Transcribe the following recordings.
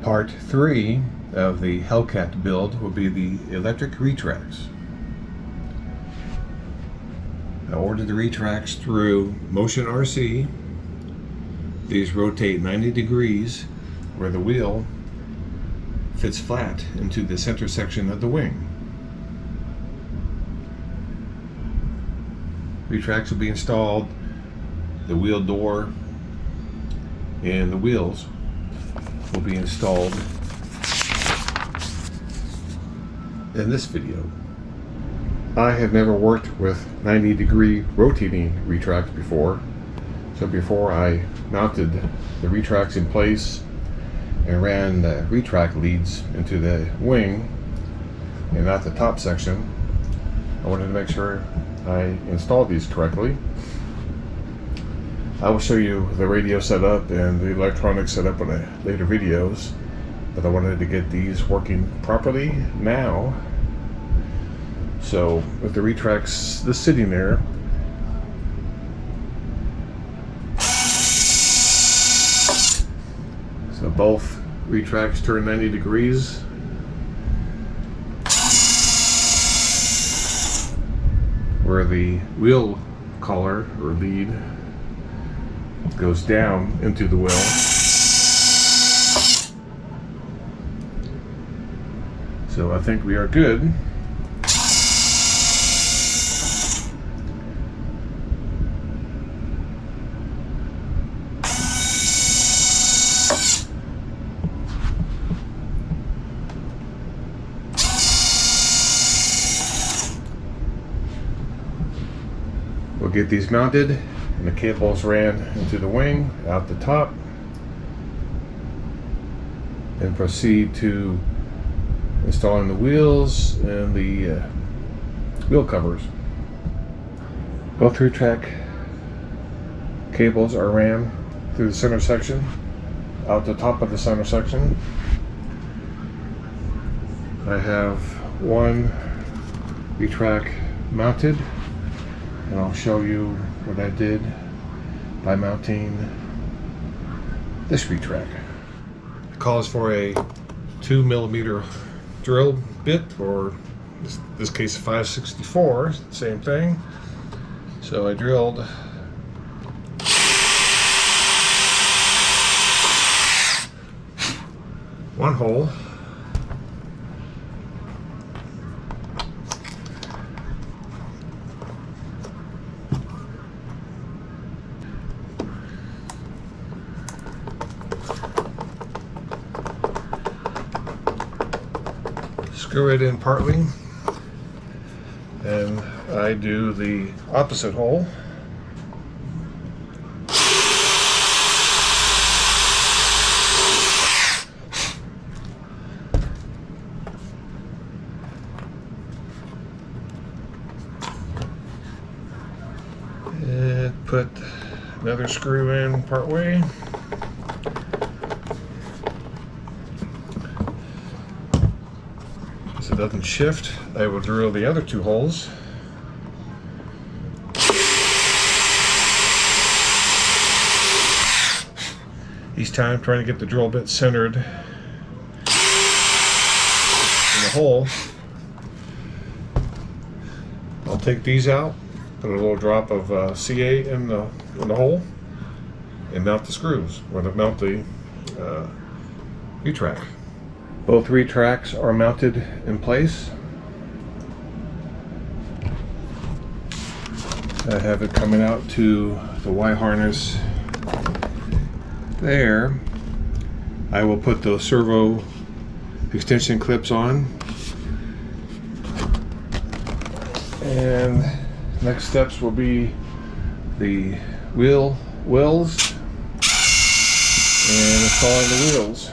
Part 3 of the Hellcat build will be the electric retracts. I ordered the retracts through Motion RC. These rotate 90 degrees where the wheel fits flat into the center section of the wing. Retracts will be installed, the wheel door and the wheels will be installed in this video. I have never worked with 90 degree rotating retracts before, so before I mounted the retracts in place and ran the retract leads into the wing and not the top section, I wanted to make sure I installed these correctly. I will show you the radio setup and the electronics setup in later videos, but I wanted to get these working properly now. So with the retracts just sitting there, so both retracts turn 90 degrees. Where the wheel collar or lead goes down into the wheel. So I think we are good. We'll get these mounted and the cables ran into the wing out the top and proceed to installing the wheels and the wheel covers. Both retract cables are ran through the center section, out the top of the center section. I have one retract mounted, and I'll show you what I did by mounting this retract. It calls for a 2mm drill bit, or in this case 5/64, same thing. So I drilled one hole. Screw it in partly, and I do the opposite hole. And put another screw in part way. So it doesn't shift, I will drill the other two holes. Each time trying to get the drill bit centered in the hole. I'll take these out, put a little drop of CA in the hole, and mount the screws, or mount the retract. Both retracts are mounted in place. I have it coming out to the Y harness there. I will put the servo extension clips on. And next steps will be the wheels and installing the wheels.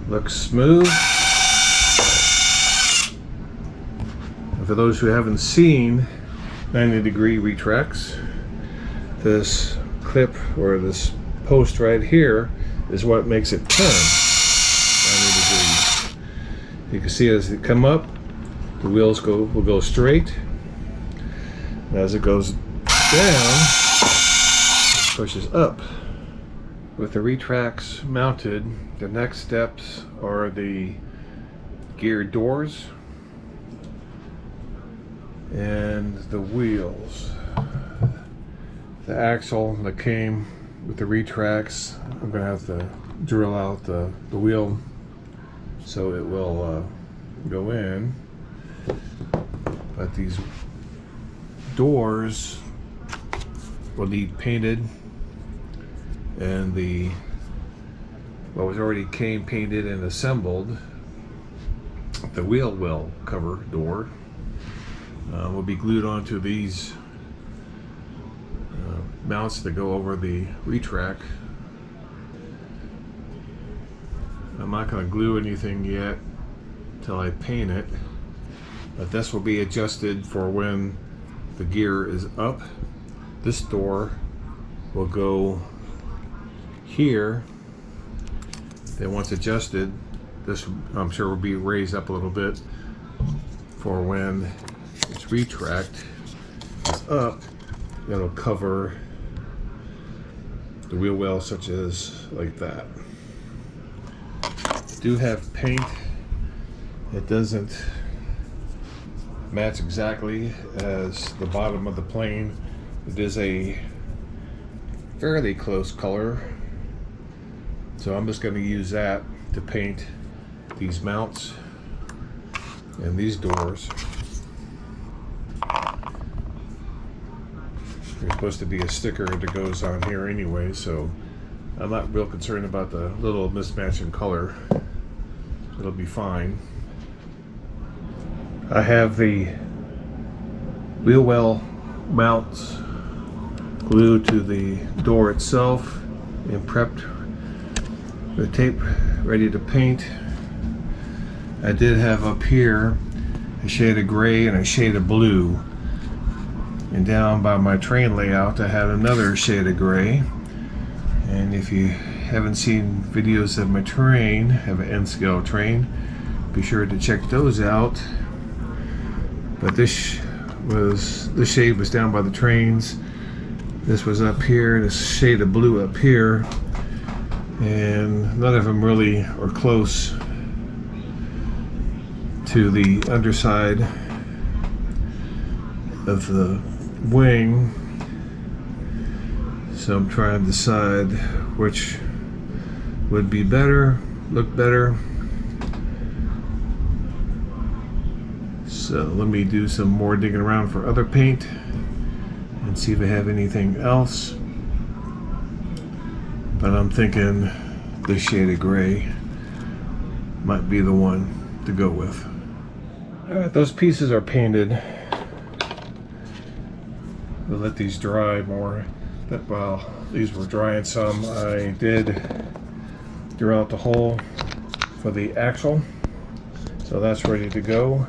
Looks smooth. And for those who haven't seen 90 degree retracts, this clip or this post right here is what makes it turn 90 degrees. You can see as they come up, the wheels will go straight. As it goes down, it pushes up. With the retracts mounted, the next steps are the gear doors and the wheels. The axle that came with the retracts, I'm going to have to drill out the wheel so it will go in. But these doors will need painted, and what was already came painted and assembled, the wheel well cover door will be glued onto these mounts that go over the retract. I'm not going to glue anything yet till I paint it, but this will be adjusted for when the gear is up. This door will go here. Then once adjusted, this I'm sure will be raised up a little bit for when its retract is up. It'll cover the wheel well, such as like that. I do have paint. It doesn't match exactly as the bottom of the plane. It is a fairly close color, so I'm just going to use that to paint these mounts and these doors. There's supposed to be a sticker that goes on here anyway, so I'm not real concerned about the little mismatch in color. It'll be fine. I have the wheel well mounts glued to the door itself and prepped the tape ready to paint. I did have up here a shade of gray and a shade of blue, and down by my train layout I had another shade of gray. And if you haven't seen videos of my train, I have an N-scale train, be sure to check those out. But this shade was down by the trains. This was up here, this shade of blue up here, and none of them really are close to the underside of the wing. So I'm trying to decide which would be better, look better. So let me do some more digging around for other paint and see if I have anything else. But I'm thinking this shade of gray might be the one to go with. Alright, those pieces are painted. We'll let these dry more. But while these were drying some, I did drill out the hole for the axle. So that's ready to go.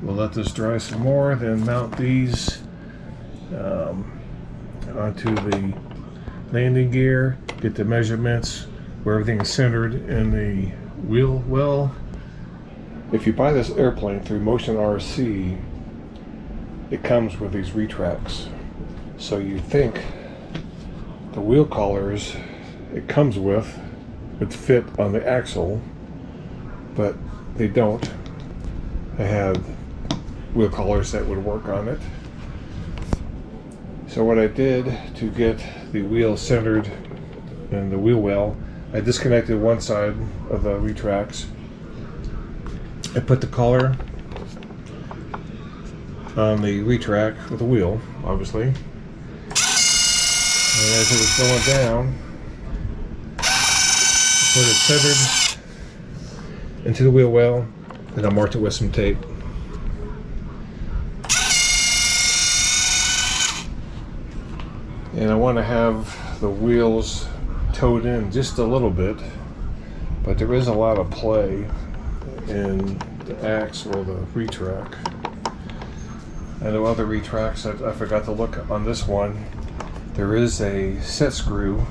We'll let this dry some more, then mount these onto the landing gear, get the measurements where everything is centered in the wheel well. If you buy this airplane through Motion RC, it comes with these retracts. So you think the wheel collars it comes with would fit on the axle, but they don't. I have wheel collars that would work on it. So what I did to get the wheel centered in the wheel well, I disconnected one side of the retracts. I put the collar on the retract with the wheel, obviously. And as it was going down, I put it centered into the wheel well, and I marked it with some tape. And I want to have the wheels towed in just a little bit, but there is a lot of play in the axe or the retract. I know other retracts, I forgot to look on this one. There is a set screw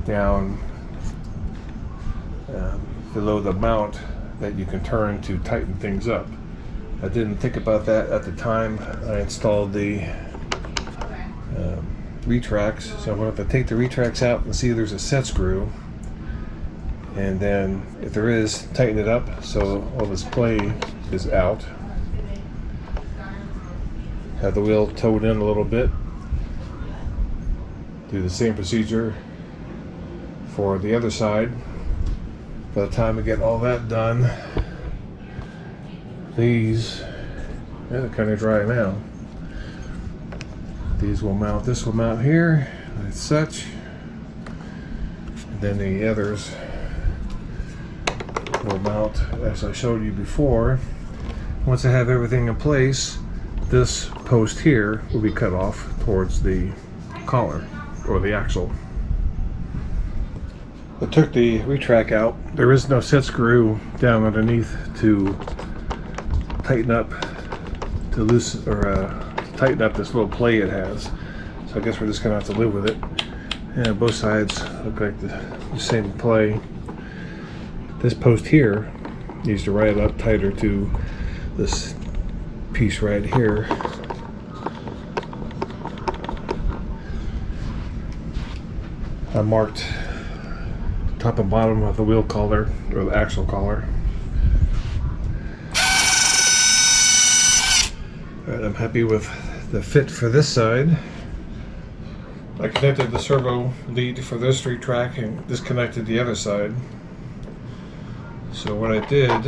down below the mount that you can turn to tighten things up. I didn't think about that at the time I installed the Retracts. So I'm going to take the Retracts out and see if there's a set screw, and then if there is, tighten it up so all this play is out. Have the wheel towed in a little bit. Do the same procedure for the other side. By the time we get all that done, these, they're kind of dry now. These will mount, this will mount here, as such. And then the others will mount as I showed you before. Once I have everything in place, this post here will be cut off towards the collar or the axle. I took the retract out. There is no set screw down underneath to tighten up, to loosen or tighten up this little play it has. So I guess we're just gonna have to live with it. And both sides look like the same play. This post here needs to ride up tighter to this piece right here. I marked top and bottom of the wheel collar, or the axle collar. Alright, I'm happy with the fit for this side. I connected the servo lead for this retract and disconnected the other side. So what I did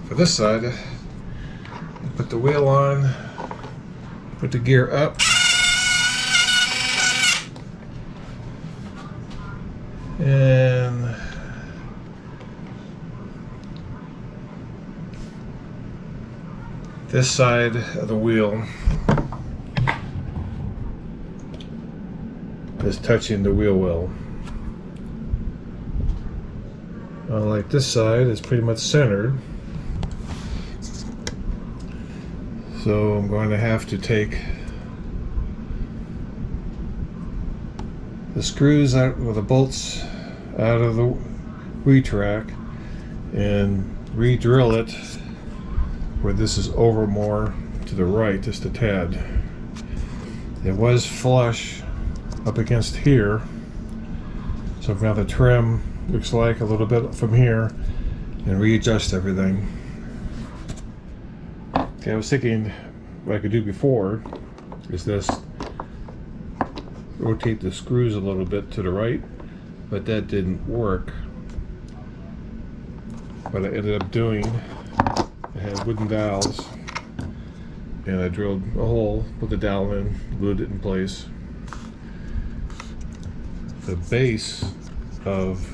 for this side, I put the wheel on, put the gear up, and this side of the wheel is touching the wheel well. Like this side is pretty much centered. So I'm going to have to take the screws out, or the bolts out of the retract, and re-drill it where this is over more to the right, just a tad. It was flush up against here, so I'm going to have to trim, looks like, a little bit from here and readjust everything. Okay, I was thinking what I could do before is this, rotate the screws a little bit to the right, but that didn't work. What I ended up doing, I had wooden dowels, and I drilled a hole, put the dowel in, glued it in place. The base of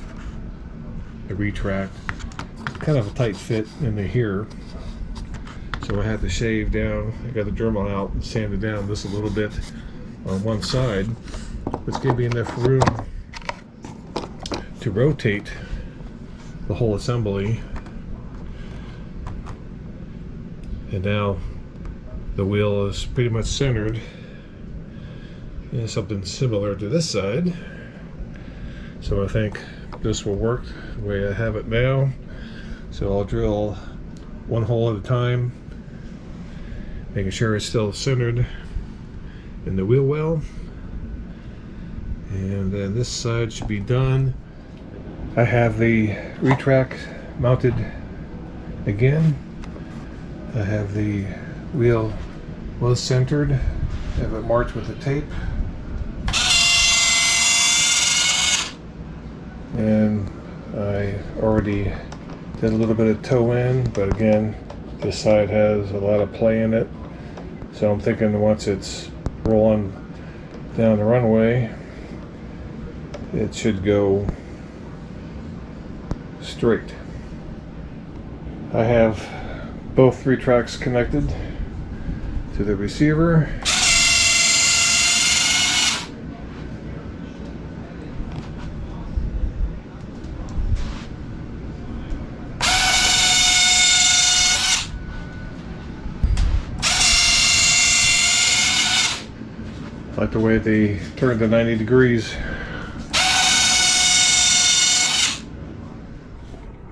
the retract, kind of a tight fit into here, so I had to shave down. I got the Dremel out and sanded down this a little bit on one side, which gave me enough room to rotate the whole assembly. And now the wheel is pretty much centered in something similar to this side. So I think this will work the way I have it now. So I'll drill one hole at a time, making sure it's still centered in the wheel well. And then this side should be done. I have the retract mounted again. I have the wheel well centered. I have it marked with the tape. And I already did a little bit of toe in, but again, this side has a lot of play in it. So I'm thinking once it's rolling down the runway, it should go straight. I have both retracts connected to the receiver. I like the way they turn to 90 degrees.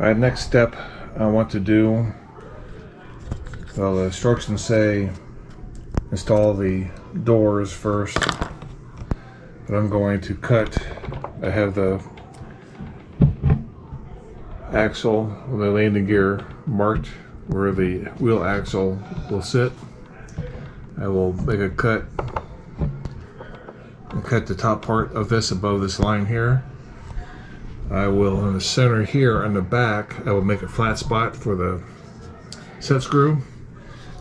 Alright, next step I want to do Well, the instructions say install the doors first, but I'm going to cut. I have the axle, the landing gear marked where the wheel axle will sit. I will make a cut and cut the top part of this above this line here. I will, in the center here on the back, I will make a flat spot for the set screw.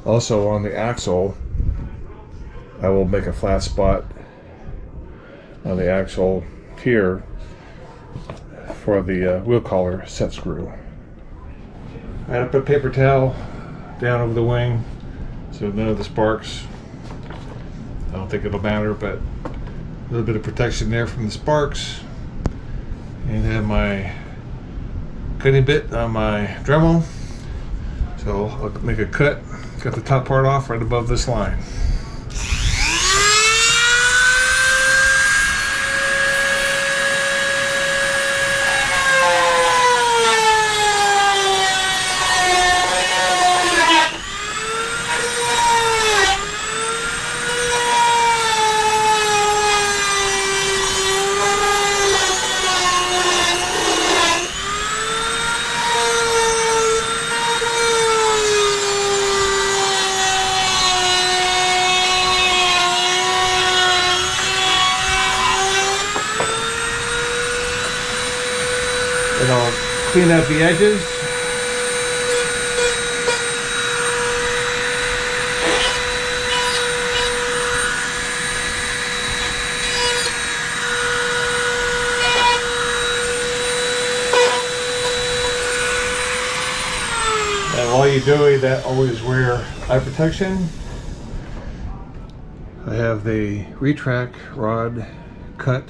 Also on the axle, I will make a flat spot on the axle here for the wheel collar set screw. I had to put a paper towel down over the wing so none of the sparks, I don't think it'll matter, but a little bit of protection there from the sparks. And have my cutting bit on my Dremel. So I'll make a cut the top part off right above this line. And I'll clean out the edges. And while you're doing that, always wear eye protection. I have the retract rod cut.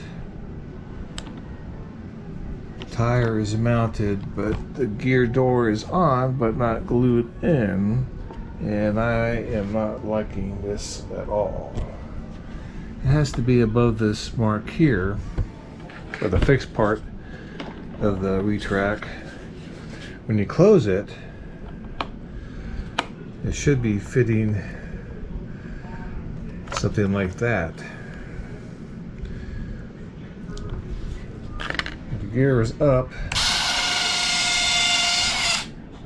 Tire is mounted, but the gear door is on but not glued in, and I am not liking this at all. It has to be above this mark here, or the fixed part of the retract. When you close it, it should be fitting something like that. Gear is up,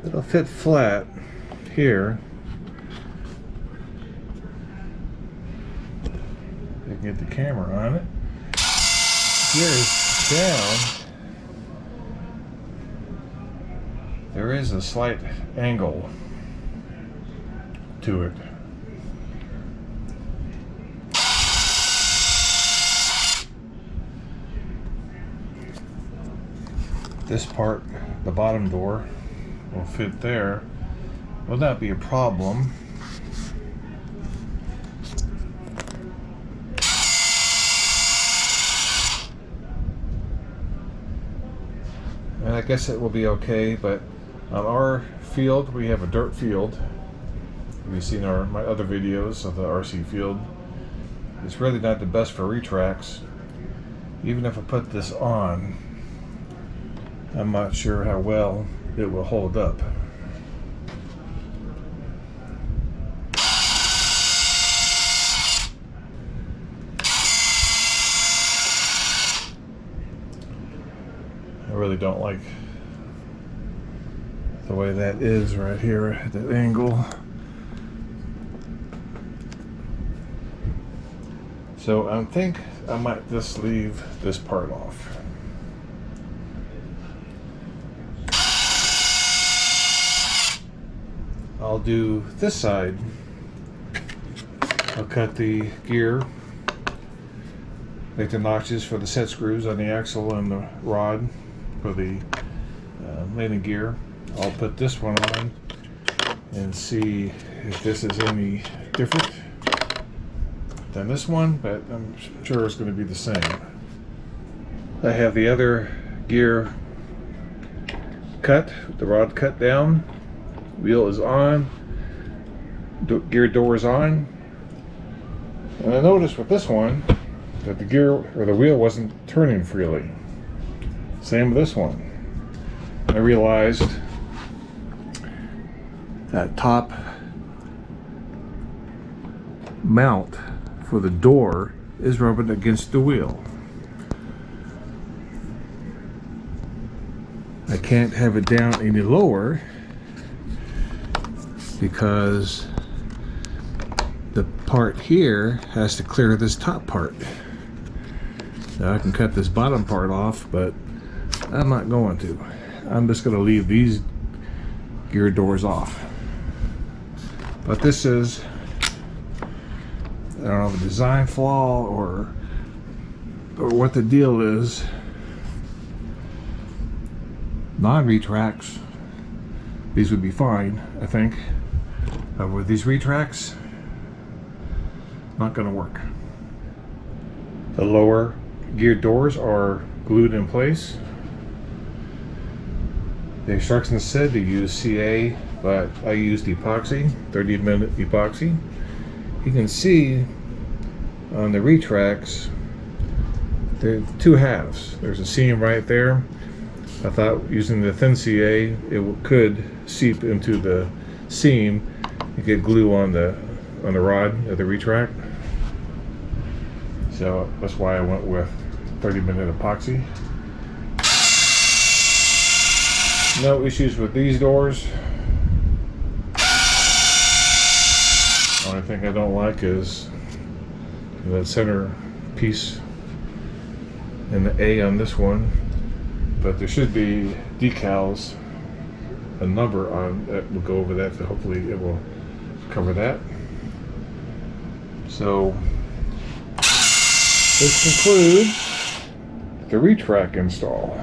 it'll fit flat here. I can get the camera on it. Gear is down. There is a slight angle to it. This part, the bottom door, will fit there. Will not be a problem. And I guess it will be okay, but on our field, we have a dirt field. You've seen my other videos of the RC field. It's really not the best for retracts. Even if I put this on, I'm not sure how well it will hold up. I really don't like the way that is right here at that angle. So I think I might just leave this part off. I'll do this side. I'll cut the gear, make the notches for the set screws on the axle and the rod for the landing gear. I'll put this one on and see if this is any different than this one, but I'm sure it's going to be the same. I have the other gear cut, the rod cut down. Wheel is on, gear door is on, and I noticed with this one that the gear or the wheel wasn't turning freely. Same with this one. I realized that top mount for the door is rubbing against the wheel. I can't have it down any lower because the part here has to clear this top part. Now I can cut this bottom part off, but I'm not going to. I'm just going to leave these gear doors off. But this is, I don't know, a design flaw or what the deal is. Non-retracts, these would be fine, I think. With these retracts, not going to work. The lower gear doors are glued in place. The instructions said to use CA, but I used epoxy, 30-minute epoxy. You can see on the retracts, there are two halves. There's a seam right there. I thought using the thin CA, it could seep into the seam and get glue on the rod of the retract. So that's why I went with 30-minute epoxy. No issues with these doors. Only thing I don't like is that center piece and the A on this one. But there should be decals, a number on that. We'll go over that, so hopefully it will cover that. So this concludes the retract install.